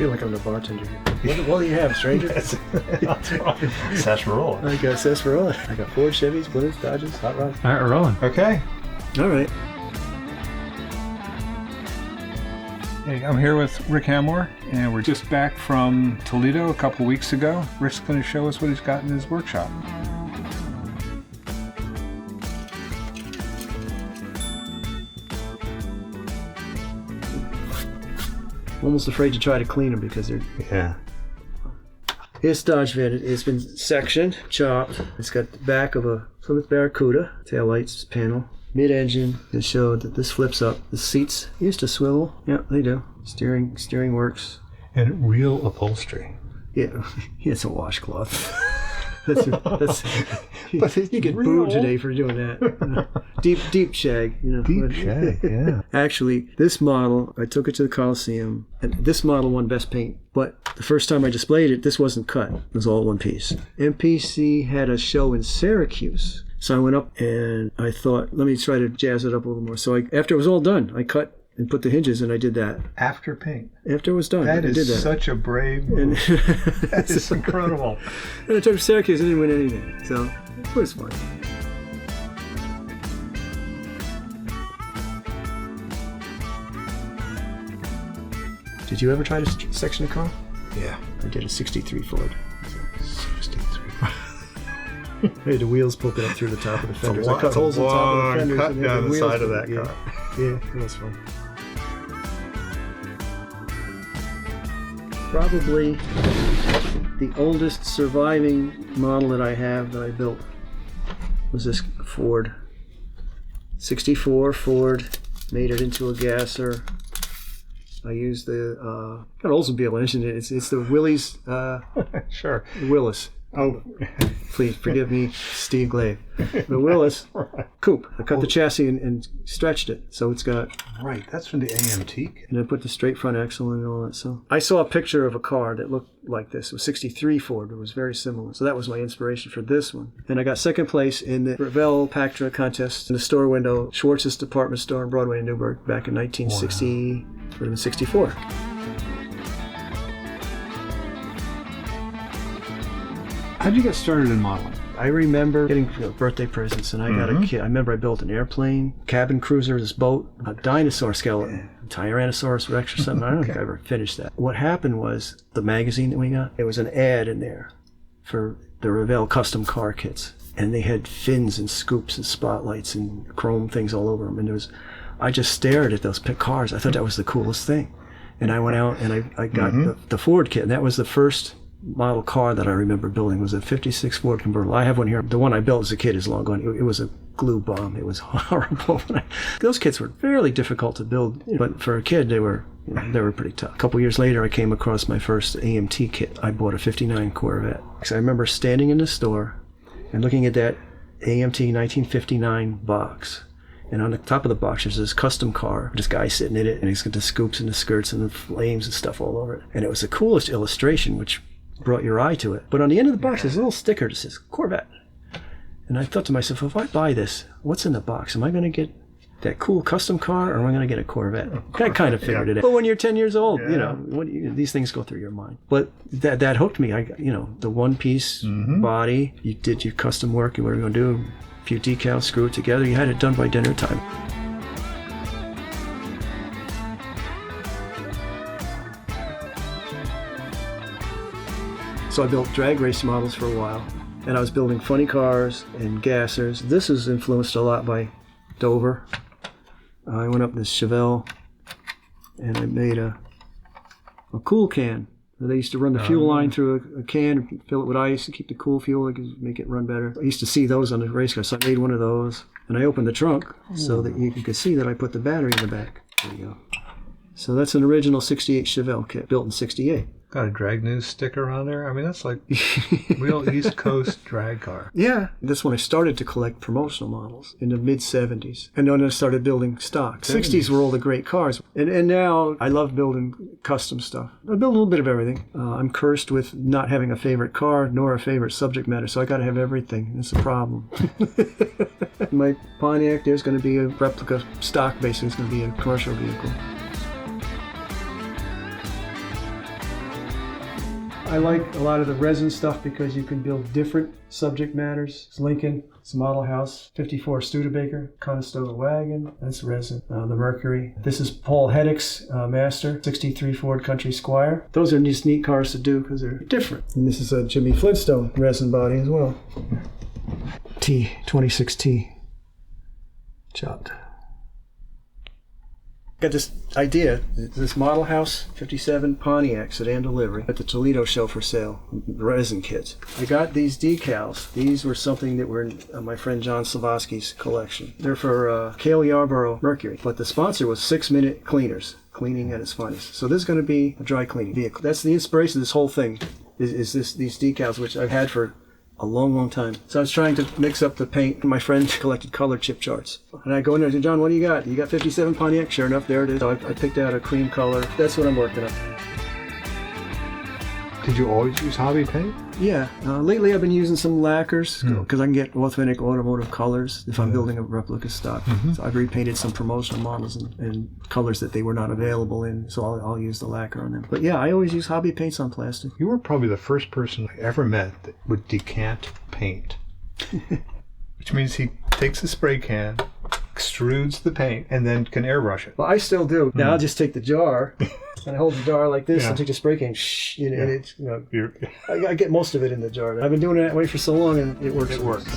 feel like I'm the bartender here. What do you have, stranger? Sarsaparilla. I got sarsaparilla. I got Ford, Chevys, Plymouths, Dodges, hot rods. All right, we're rolling. Okay. All right. Hey, I'm here with Rick Hanmore, and we're just back from Toledo a couple weeks ago. Rick's going to show us what he's got in his workshop. I'm almost afraid to try to clean them because they're... Yeah. This Dodge van, it's been sectioned, chopped. It's got the back of a Plymouth Barracuda, tail lights panel, mid-engine. It showed that this flips up. The seats used to swivel. Yeah, they do. Steering works. And real upholstery. Yeah, it's a washcloth. That's But you get booed today for doing that. Deep shag, you know. Deep shag, yeah. Actually, this model, I took it to the Coliseum, and this model won Best Paint. But the first time I displayed it, this wasn't cut. It was all one piece. MPC had a show in Syracuse. So I went up and I thought, let me try to jazz it up a little more. So after it was all done, I cut and put the hinges, and I did that. After paint. After it was done, I did that. Such a brave move. That is incredible. And I took Syracuse, I didn't win anything. So it was fun. Did you ever try to section a car? Yeah. I did a 63 Ford. 63. I had the wheels poking up through the top of the fenders. I cut It's a holes in the top of the long fenders. cut and down the wheels side of poking- that car. Yeah, it was fun. Probably the oldest surviving model that I have that I built was this Ford. 64 Ford, made it into a gasser. I used the got an Oldsmobile engine. It's the Willys Sure. Willis. Oh. Please forgive me, Steve Glave. The Willis coupe. I cut the chassis and stretched it, so it's got. Right, that's from the AMT. And I put the straight front axle in and all that. So I saw a picture of a car that looked like this. It was 63 Ford. It was very similar. So that was my inspiration for this one. And I got second place in the Revell Pactra contest in the store window, Schwartz's department store on Broadway in Newburgh back in 1960, would have been 64. How'd you get started in modeling? I remember getting birthday presents, and I got a kit. I remember I built an airplane, cabin cruiser, this boat, a dinosaur skeleton, Tyrannosaurus Rex or something. I don't think I ever finished that. What happened was the magazine that we got, there was an ad in there for the Revell custom car kits, and they had fins and scoops and spotlights and chrome things all over them. And I just stared at those cars. I thought that was the coolest thing. And I went out and I got the Ford kit, and that was the first model car that I remember building. Was a 56 Ford convertible. I have one here. The one I built as a kid is long gone. It was a glue bomb. It was horrible. Those kits were fairly difficult to build, but for a kid they were pretty tough. A couple years later I came across my first AMT kit. I bought a 59 Corvette. So I remember standing in the store and looking at that AMT 1959 box. And on the top of the box, there's this custom car. This guy sitting in it, and he's got the scoops and the skirts and the flames and stuff all over it. And it was the coolest illustration, which brought your eye to it. But on the end of the box, there's a little sticker that says Corvette. And I thought to myself, if I buy this, what's in the box? Am I going to get that cool custom car, or am I going to get a Corvette? I kind of figured it out. But when you're 10 years old, these things go through your mind. But that hooked me. The one-piece body, you did your custom work, and what are you going to do? A few decals, screw it together. You had it done by dinner time. So I built drag race models for a while, and I was building funny cars and gassers. This is influenced a lot by Dover. I went up this Chevelle, and I made a cool can. They used to run the fuel line through a can, fill it with ice, and keep the cool fuel, make it run better. I used to see those on the race car, so I made one of those. And I opened the trunk so that you could see that I put the battery in the back. There you go. So that's an original 68 Chevelle kit, built in 68. Got a drag news sticker on there. I mean, that's like real East Coast drag car. Yeah, that's when I started to collect promotional models in the mid-'70s. And then I started building stock. 60s were all the great cars. And now I love building custom stuff. I build a little bit of everything. I'm cursed with not having a favorite car nor a favorite subject matter, so I got to have everything. It's a problem. My Pontiac, there's going to be a replica stock, basically. It's going to be a commercial vehicle. I like a lot of the resin stuff because you can build different subject matters. It's Lincoln, it's Model House, 54 Studebaker, Conestoga Wagon, that's resin. The Mercury. This is Paul Heddick's Master, 63 Ford Country Squire. Those are just neat cars to do because they're different. And this is a Jimmy Flintstone resin body as well. T26T. Chopped. Got this idea, this Model House 57 Pontiac sedan delivery at the Toledo show for sale, resin kits. I got these decals. These were something that were in my friend John Slavosky's collection. They're for Cale Yarborough Mercury, but the sponsor was 6-minute cleaners, cleaning at its finest. So this is going to be a dry cleaning vehicle. That's the inspiration of this whole thing, is these decals, which I've had for a long, long time. So I was trying to mix up the paint. My friend collected color chip charts. And I go in there and say, John, what do you got? You got 57 Pontiac? Sure enough, there it is. So I picked out a cream color. That's what I'm working on. Did you always use hobby paint? Yeah. Lately I've been using some lacquers because I can get authentic automotive colors if I'm building a replica stock. So I've repainted some promotional models and colors that they were not available in, so I'll use the lacquer on them. But yeah, I always use hobby paints on plastic. You were probably the first person I ever met that would decant paint. Which means he takes a spray can, extrudes the paint, and then can airbrush it. Well, I still do. Now I'll just take the jar and I hold the jar like this and take the spray can, and it's, I get most of it in the jar. I've been doing it that way for so long and it works. It works.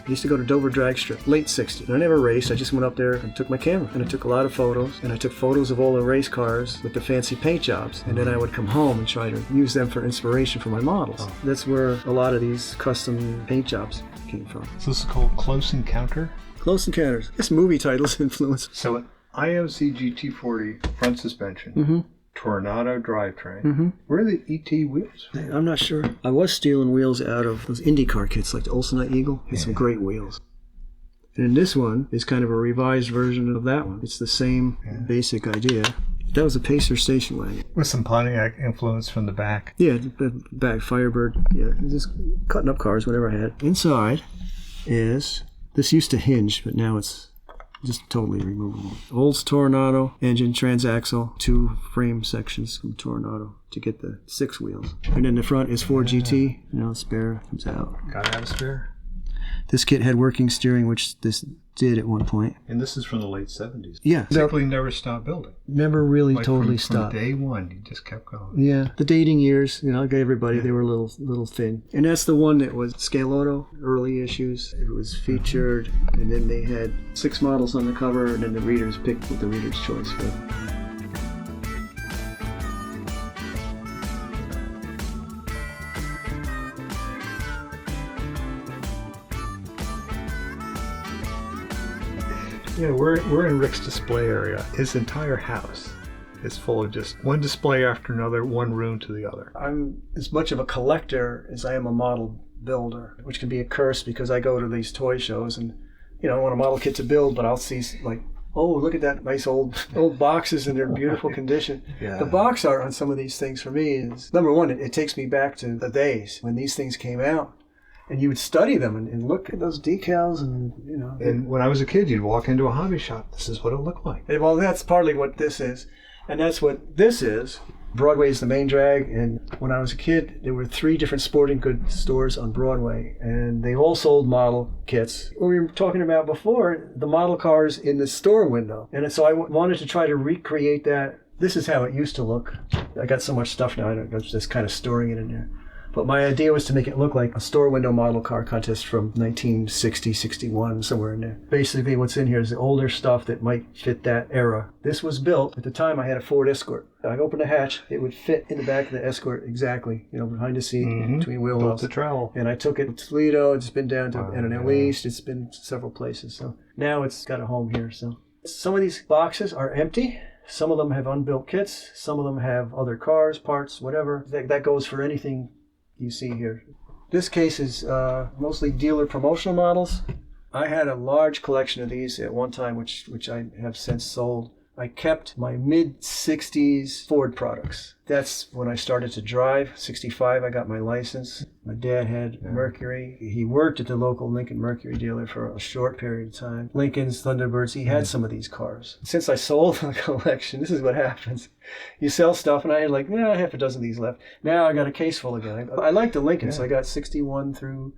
I used to go to Dover Drag Strip, late 60s. And I never raced, I just went up there and took my camera. And I took a lot of photos. And I took photos of all the race cars with the fancy paint jobs. And then I would come home and try to use them for inspiration for my models. That's where a lot of these custom paint jobs came from. So this is called Close Encounter? Close Encounters. This movie title's influence. So an IMC GT40 front suspension. Tornado drivetrain. Where are the ET wheels? I'm not sure. I was stealing wheels out of those IndyCar kits like the Olsenite Eagle. It's some great wheels. And this one is kind of a revised version of that one. It's the same basic idea. That was a Pacer station wagon. With some Pontiac influence from the back. Yeah, the back Firebird. Yeah, just cutting up cars, whatever I had. Inside is, this used to hinge, but now it's just totally removable. Olds Tornado, engine, transaxle, 2 frame sections from Tornado to get the 6 wheels. And then the front is Ford GT, spare comes out. Gotta have a spare. This kit had working steering, which this did at one point. And this is from the late 70s. Yeah. Basically never stopped building. Never really totally from stopped. From day one, you just kept going. Yeah. The dating years, like everybody, they were a little thin. And that's the one that was Scale Auto, early issues. It was featured, and then they had 6 models on the cover, and then the readers picked what the reader's choice was. Yeah, we're in Rick's display area. His entire house is full of just one display after another, one room to the other. I'm as much of a collector as I am a model builder, which can be a curse because I go to these toy shows and, I want a model kit to build, but I'll see like, oh, look at that nice old boxes and they're in beautiful condition. Yeah. The box art on some of these things for me is, number one, it takes me back to the days when these things came out. And you would study them and look at those decals and, And when I was a kid, you'd walk into a hobby shop. This is what it looked like. Well, that's partly what this is. And that's what this is. Broadway is the main drag. And when I was a kid, there were 3 different sporting goods stores on Broadway. And they all sold model kits. What we were talking about before, the model cars in the store window. And so I wanted to try to recreate that. This is how it used to look. I got so much stuff now, I'm just kind of storing it in there. But my idea was to make it look like a store window model car contest from 1960, 61, somewhere in there. Basically what's in here is the older stuff that might fit that era. This was built, at the time I had a Ford Escort. I opened a hatch, it would fit in the back of the Escort exactly, behind the seat, between wheel wells. Built to travel. And I took it to Toledo, it's been down to NNL East, it's been several places. So now it's got a home here. So some of these boxes are empty. Some of them have unbuilt kits. Some of them have other cars, parts, whatever. That goes for anything you see here. This case is mostly dealer promotional models. I had a large collection of these at one time, which I have since sold. I kept my mid-60s Ford products. That's when I started to drive. 65, I got my license. My dad had Mercury. He worked at the local Lincoln Mercury dealer for a short period of time. Lincolns, Thunderbirds, he had some of these cars. Since I sold the collection, this is what happens. You sell stuff, and I had like, half a dozen of these left. Now I got a case full again. I like the Lincolns. So I got 61 through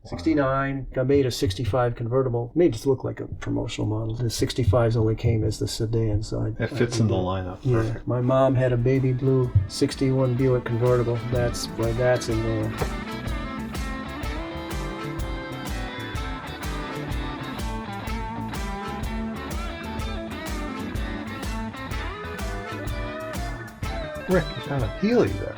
69. I made a 65 convertible. Made it look like a promotional model. The 65s only came as the sedan, so it fits in the lineup. Yeah. Perfect. My mom had a baby blue 61 Buick convertible. That's why that's in there. Rick, you found a Healy there.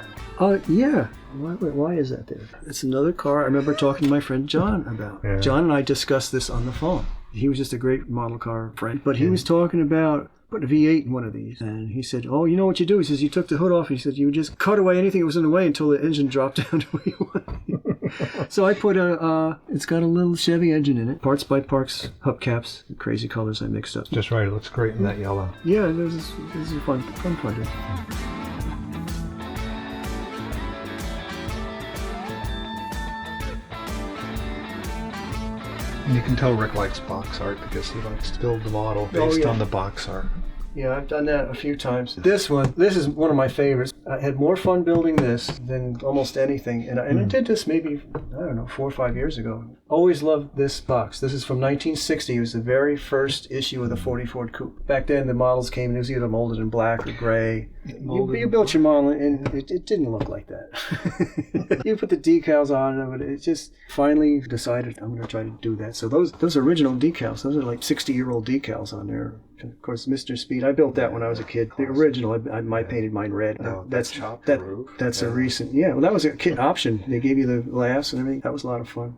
Yeah. Why is that there? It's another car I remember talking to my friend John about. Yeah. John and I discussed this on the phone. He was just a great model car friend, but he was talking about putting a V8 in one of these. And he said, you know what you do? He says, you took the hood off. He said, you just cut away anything that was in the way until the engine dropped down to where you wanted. So I put it's got a little Chevy engine in it. Parts by parts, hubcaps, crazy colors I mixed up. Just right. It looks great in that yellow. Yeah, this is a fun project. And you can tell Rick likes box art because he likes to build the model based on the box art. Yeah, I've done that a few times. This is one of my favorites. I had more fun building this than almost anything. And I did this maybe, 4 or 5 years ago. Always loved this box. This is from 1960. It was the very first issue of the 40 Ford Coupe. Back then, the models came, it was either molded in black or gray. You built your model, and it didn't look like that. You put the decals on it, it just finally decided I'm going to try to do that. So those original decals, those are like 60-year-old decals on there. Of course, Mr. Speed, I built that when I was a kid. The original, I painted mine red. That's a recent, well, that was a kit option. They gave you the glass and everything. That was a lot of fun.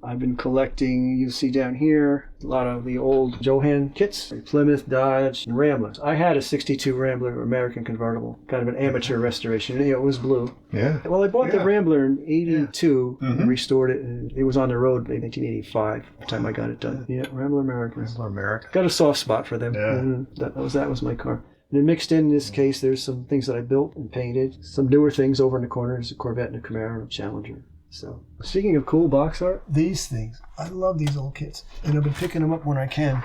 I've been collecting, you see down here, a lot of the old Johan kits, Plymouth, Dodge, and Ramblers. I had a 62 Rambler American convertible, kind of an amateur restoration. It was blue. Yeah. Well, I bought the Rambler in 82 and restored it, and it was on the road in 1985 by the time I got it done. Yeah, Rambler Americans. Rambler America. Got a soft spot for them. Yeah. That was my car. And then mixed in this case, there's some things that I built and painted. Some newer things over in the corner. There's a Corvette and a Camaro and a Challenger. So, speaking of cool box art, these things. I love these old kits. And I've been picking them up when I can.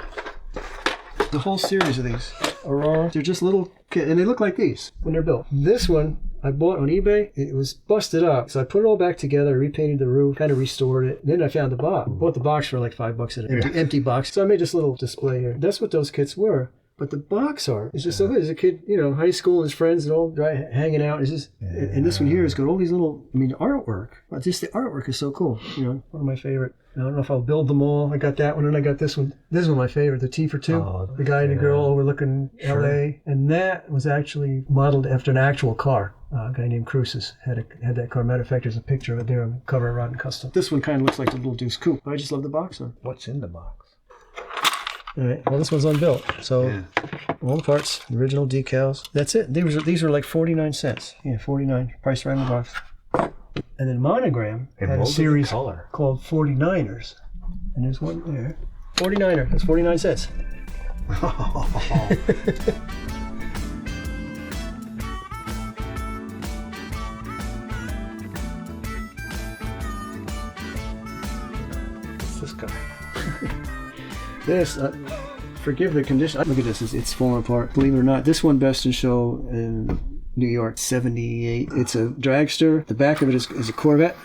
The whole series of these. Aurora. They're just little kits. And they look like these when they're built. This one I bought on eBay. It was busted up. So I put it all back together, repainted the roof, kind of restored it. And then I found the box. Bought the box for like $5 at an empty box. So I made this little display here. That's what those kits were. But the box art is just so good. As a kid, high school, and his friends and all hanging out. It's just, and this one here has got all these little, artwork. Just the artwork is so cool. One of my favorite. I don't know if I'll build them all. I got that one and I got this one. This is one of my favorite, the T for Two. The guy and the girl overlooking L.A. And that was actually modeled after an actual car. A guy named Cruces had that car. Matter of fact, there's a picture of it there on the cover of Rotten Custom. This one kind of looks like the little Deuce Coupe. I just love the box art. What's in the box? All right. Well, this one's unbuilt. So all the parts, the original decals. That's it. These were like 49 cents. Yeah, 49. Price right in the box. And then Monogram had a series called 49ers. And there's one there. 49er. That's 49 cents. What's this guy? This, forgive the condition. Look at this, it's falling apart. Believe it or not, this one Best in Show in New York, 78. It's a dragster. The back of it is a Corvette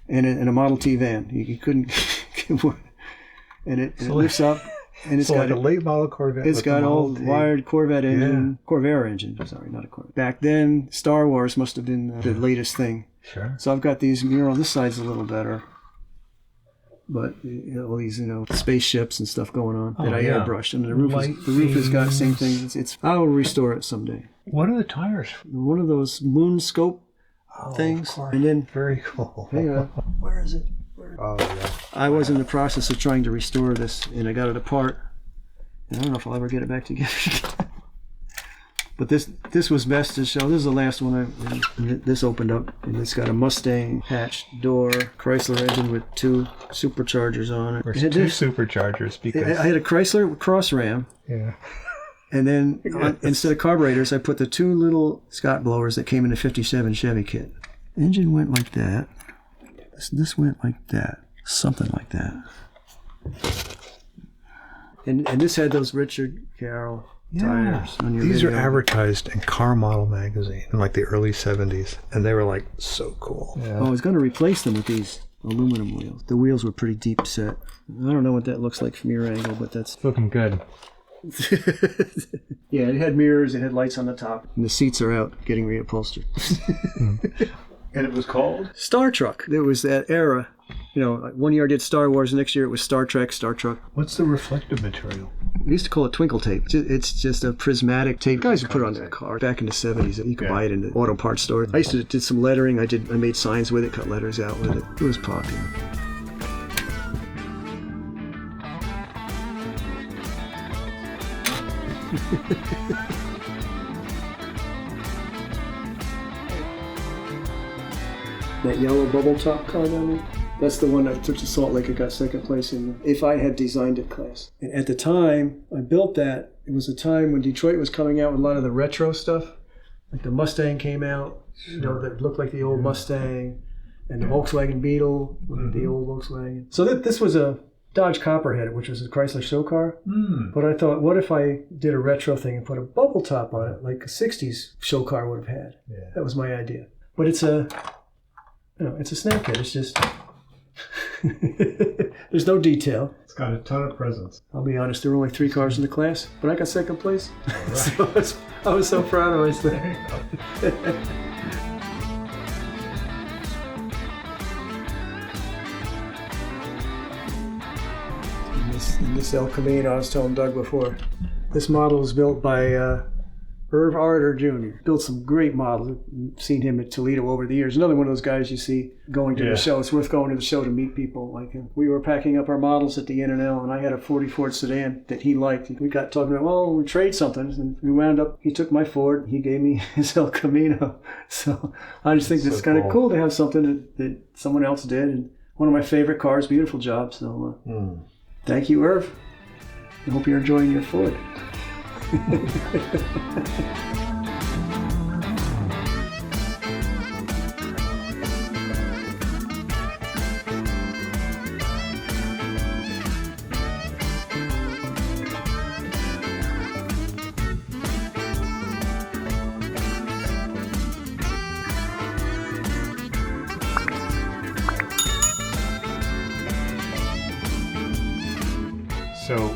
and a Model T van. You couldn't get more. And it lifts up. And it's got like a late model Corvette. It's got old wired Corvette engine, Corvair engine. Sorry, not a Corvette. Back then, Star Wars must have been the latest thing. Sure. So I've got these mural. This side's a little better. But all these, spaceships and stuff going on that I airbrushed, and the roof has got the same thing. I will restore it someday. What are the tires? One of those moon scope things, and then very cool. Where is it? I was in the process of trying to restore this, and I got it apart. And I don't know if I'll ever get it back together. But this was Best in Show. This is the last one. This opened up, and it's got a Mustang hatch door, Chrysler engine with 2 superchargers on it. There's 2 superchargers because I had a Chrysler Cross Ram. Yeah. And then instead of carburetors, I put the 2 little Scott blowers that came in the 57 Chevy kit. Engine went like that. This went like that. Something like that. And this had those Richard Carroll tires on your These video. are advertised in Car Model magazine in like the early 70s, and they were like so cool. Yeah. Oh, I was going to replace them with these aluminum wheels. The wheels were pretty deep set. I don't know what that looks like from your angle, but that's... Looking good. Yeah, it had mirrors, it had lights on the top. And the seats are out, getting reupholstered. And it was called? Star Truck. There was that era. You know, like 1 year I did Star Wars, the next year it was Star Trek, Star Truck. What's the reflective material? We used to call it twinkle tape. It's just a prismatic tape. Guys would put it on their car back in the 70s. You could buy it in the auto parts store. I used to do some lettering. I made signs with it, cut letters out with it. It was popular. That yellow bubble top car down there, that's the one that took to Salt Lake and got second place in the If I Had Designed It class. And at the time I built that, it was a time when Detroit was coming out with a lot of the retro stuff. Like the Mustang came out, you know, that looked like the old Mustang, and the Volkswagen Beetle, the old Volkswagen. So this was a Dodge Copperhead, which was a Chrysler show car. But I thought, what if I did a retro thing and put a bubble top on it, like a 60s show car would have had? Yeah. That was my idea. But it's a snap kit. It's just, there's no detail. It's got a ton of presence. I'll be honest, there were only 3 cars in the class, but I got second place. Right. So I was so proud of myself. This El Camino, I was telling Doug before, this model was built by Irv Arter Jr. Built some great models. I've seen him at Toledo over the years. Another one of those guys you see going to the show. It's worth going to the show to meet people like him. We were packing up our models at the NNL, and I had a 40 Ford sedan that he liked. We got talking about, well, we trade something. And we wound up, he took my Ford, he gave me his El Camino. So I just think it's kind of cool to have something that someone else did. And one of my favorite cars, beautiful job. So thank you, Irv. I hope you're enjoying your Ford. So